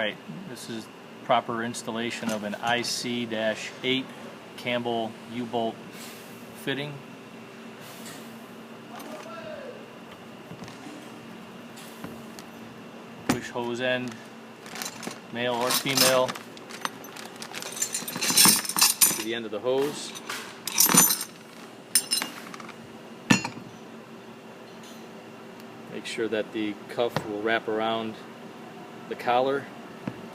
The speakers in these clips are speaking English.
Alright, this is proper installation of an IC-8 Campbell U-bolt fitting. Push hose end, male or female, to the end of the hose. Make sure that the cuff will wrap around the collar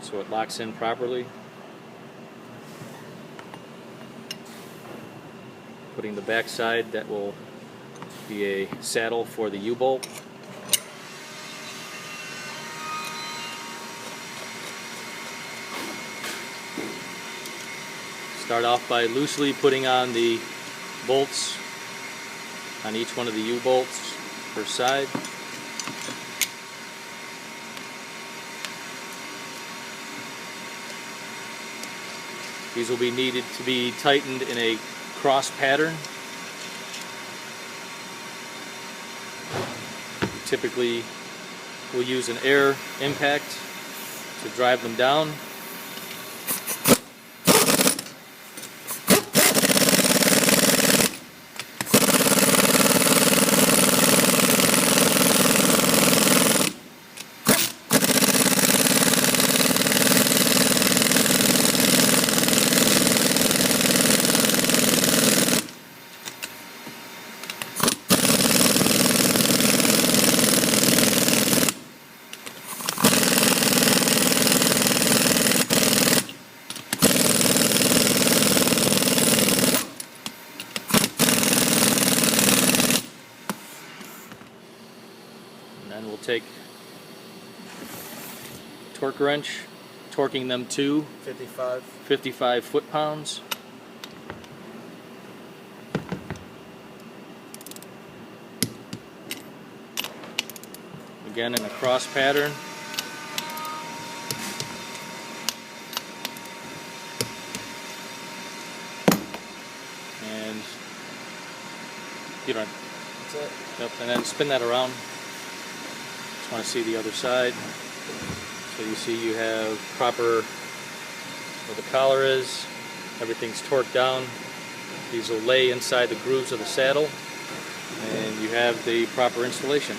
so it locks in properly. Putting the back side, that will be a saddle for the U-bolt. Start off by loosely putting on the bolts on each one of the U-bolts per side. These will be needed to be tightened in a cross pattern. Typically, we'll use an air impact to drive them down. And we'll take a torque wrench, torquing them to 55 foot-pounds. Again in a cross pattern. And you don't. That's it. Yep, and then spin that around. Want to see the other side. So you see you have proper where the collar is, everything's torqued down. These will lay inside the grooves of the saddle, and you have the proper installation.